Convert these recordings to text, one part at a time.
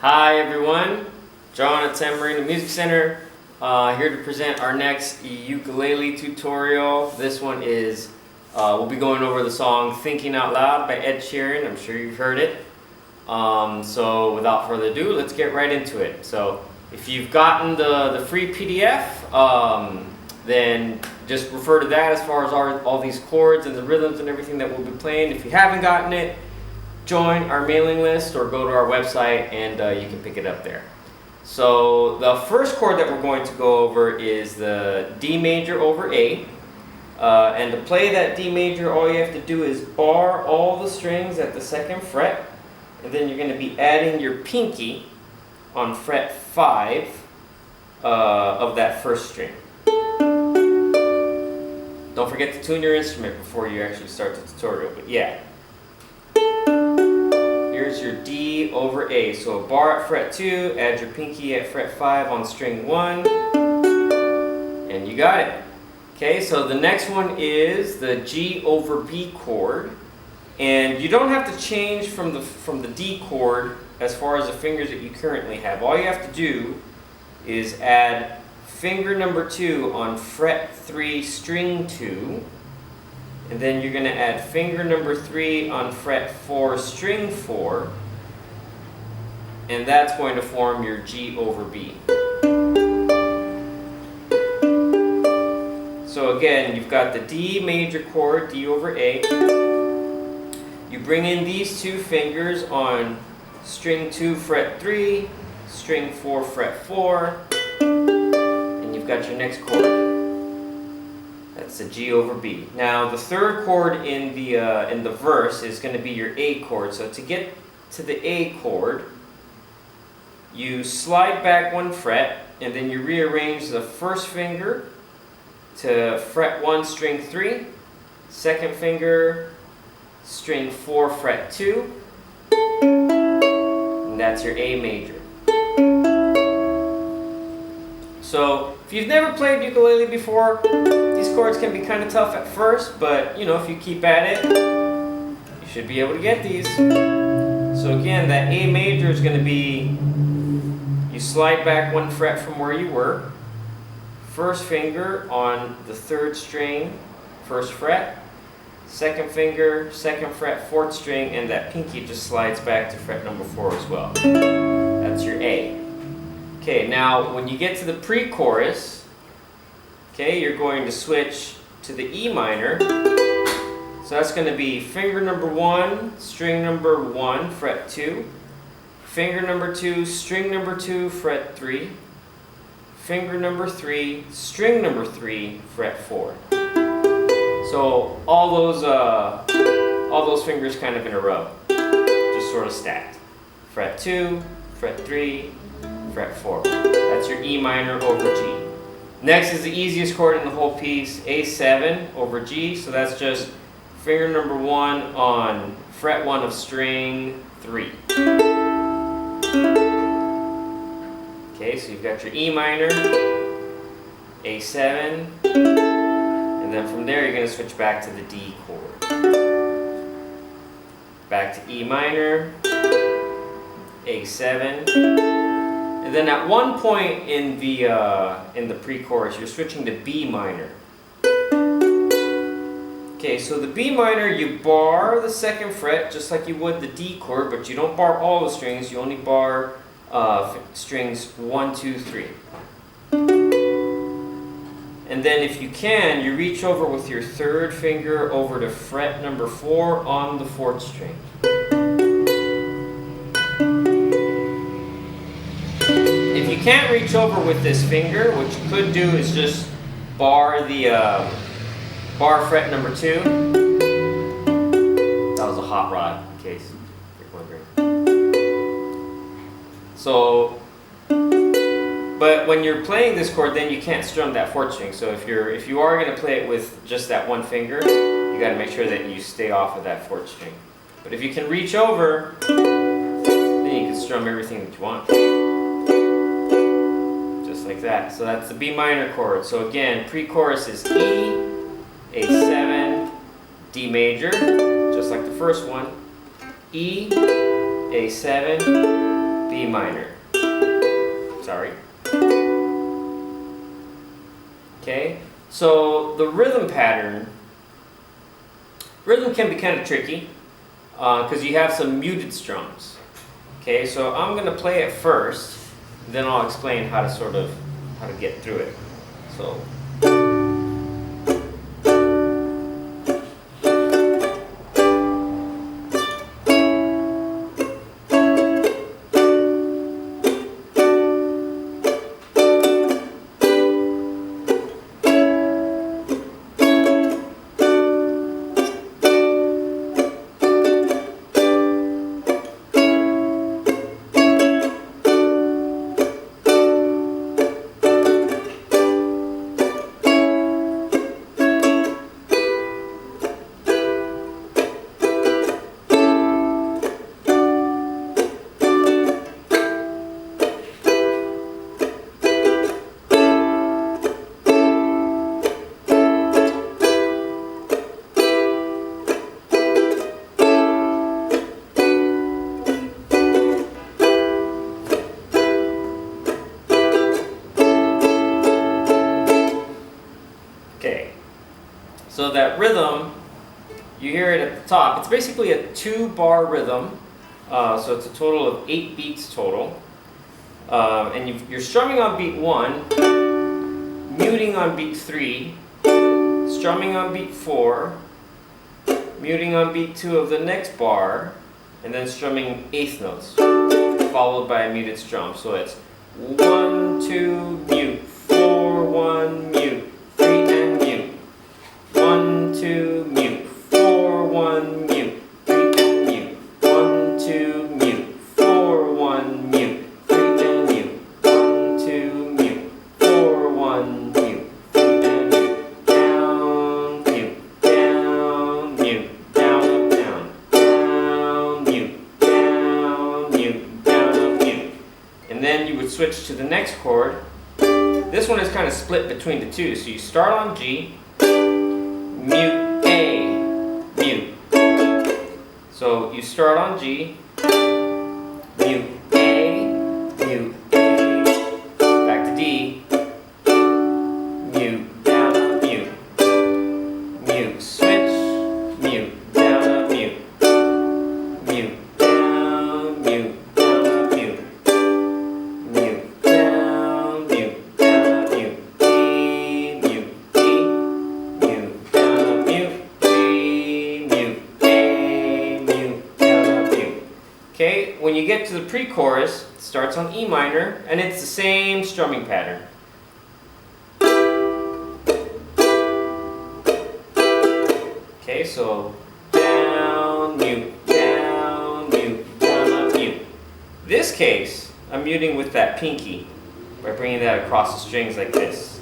Hi everyone, John at San Marino Music Center, here to present our next ukulele tutorial. This one is, we'll be going over the song Thinking Out Loud by Ed Sheeran. I'm sure you've heard it. So without further ado, let's get right into it. So if you've gotten the free PDF, then just refer to that as far as all these chords and the rhythms and everything that we'll be playing. If you haven't gotten it, join our mailing list or go to our website and you can pick it up there. So the first chord that we're going to go over is the D major over A. And to play that D major, all you have to do is bar all the strings at the second fret, and then you're going to be adding your pinky on fret 5 of that first string. Don't forget to tune your instrument before you actually start the tutorial, but yeah. Here's your D over A. So a bar at fret 2, add your pinky at fret 5 on string 1, and you got it. Okay, so the next one is the G over B chord. And you don't have to change from the D chord as far as the fingers that you currently have. All you have to do is add finger number 2 on fret 3, string 2. And then you're going to add finger number 3 on fret 4, string 4, and that's going to form your G over B. So again, you've got the D major chord, D over A. You bring in these two fingers on string 2, fret 3, string 4, fret 4, and you've got your next chord. That's the G over B. Now the third chord in the verse is going to be your A chord. So to get to the A chord, you slide back one fret and then you rearrange the first finger to fret 1, string 3, second finger, string 4, fret 2, and that's your A major. So if you've never played ukulele before, these chords can be kind of tough at first, but you know, if you keep at it, you should be able to get these. So again, that A major is going to be, you slide back one fret from where you were, first finger on the 3rd string, 1st fret, second finger, 2nd fret, 4th string, and that pinky just slides back to fret number 4 as well. That's your A. Okay, now when you get to the pre-chorus, okay, you're going to switch to the E minor. So that's going to be finger number 1, string number 1, fret 2, finger number 2, string number 2, fret 3, finger number 3, string number 3, fret 4. So all those fingers kind of in a row, just sort of stacked. Fret 2, fret 3, fret 4. That's your E minor over G. Next is the easiest chord in the whole piece, A7 over G. So that's just finger number 1 on fret 1 of string 3. Okay, so you've got your E minor, A7, and then from there you're going to switch back to the D chord. Back to E minor, A7. And then at one point in the pre-chorus, you're switching to B minor. Okay, so the B minor, you bar the 2nd fret just like you would the D chord, but you don't bar all the strings. You only bar strings 1, 2, 3. And then if you can, you reach over with your 3rd finger over to fret number 4 on the 4th string. If you can't reach over with this finger, what you could do is just bar bar fret number 2. That was a hot rod, in case you're wondering. So, but when you're playing this chord, then you can't strum that 4th string. So if you are going to play it with just that one finger, you got to make sure that you stay off of that 4th string. But if you can reach over, then you can strum everything that you want. Like that. So that's the B minor chord. So again, pre-chorus is E, A7, D major, just like the first one, E, A7, B B minor. Sorry. Okay, so the rhythm pattern, rhythm can be kind of tricky because you have some muted strums. Okay, so I'm going to play it first, then I'll explain how to get through it. So. So that rhythm, you hear it at the top. It's basically a 2-bar rhythm, so it's a total of 8 beats total. And you're strumming on beat 1, muting on beat 3, strumming on beat 4, muting on beat 2 of the next bar, and then strumming eighth notes, followed by a muted strum. So it's 1, 2, mute, 4, 1, mute, 3, and mute. 1, 2, mute, 4, 1, mute, 3, and mute. 1, 2, mute, 4, 1, mute, 3, and mute. 1, 2, mute, 4, 1, mute, 3, and mute. Down, mute, down, mute, down, up, down, down, mute, down, mute, down, up, mute. And then you would switch to the next chord. This one is kind of split between the two. So you start on G, mute, A, mute. So you start on G, mute, A, mute, A, back to D, mute, down, up, mute, mute, switch, mute, down, up, mute, mute, down, mute, down, up, mute, mute, down, mute, down, up, mute, D, mute, D, mute, down, up, mute, G, mute, A, mute, down, up, mute. Okay, when you get to the pre-chorus, it starts on E minor, and it's the same strumming pattern. Okay, so down, mute, down, mute, down, up, mute. This case, I'm muting with that pinky by bringing that across the strings like this.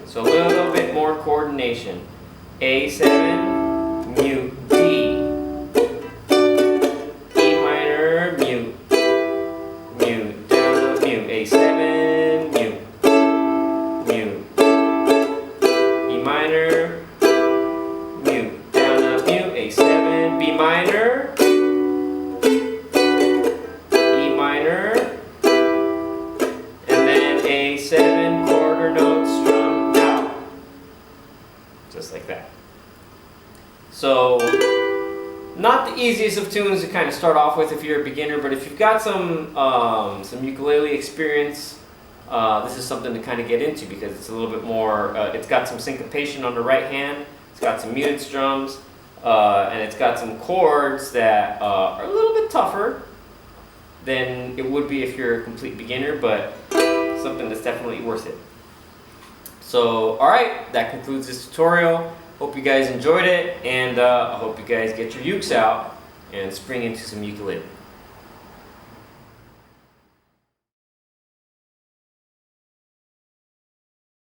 So a little bit more coordination. A7, mute, D. E minor, mute, mute, down, up, mute. A7, mute, mute. E minor, mute, down, up, mute. A7, B minor, E minor, and then A7 quarter note strummed out. Just like that. So, not the easiest of tunes to kind of start off with if you're a beginner, but if you've got some ukulele experience, this is something to kind of get into because it's a little bit more, it's got some syncopation on the right hand, it's got some muted strums, and it's got some chords that are a little bit tougher than it would be if you're a complete beginner, but something that's definitely worth it. So, alright, that concludes this tutorial. Hope you guys enjoyed it, and I hope you guys get your ukes out and spring into some ukulele.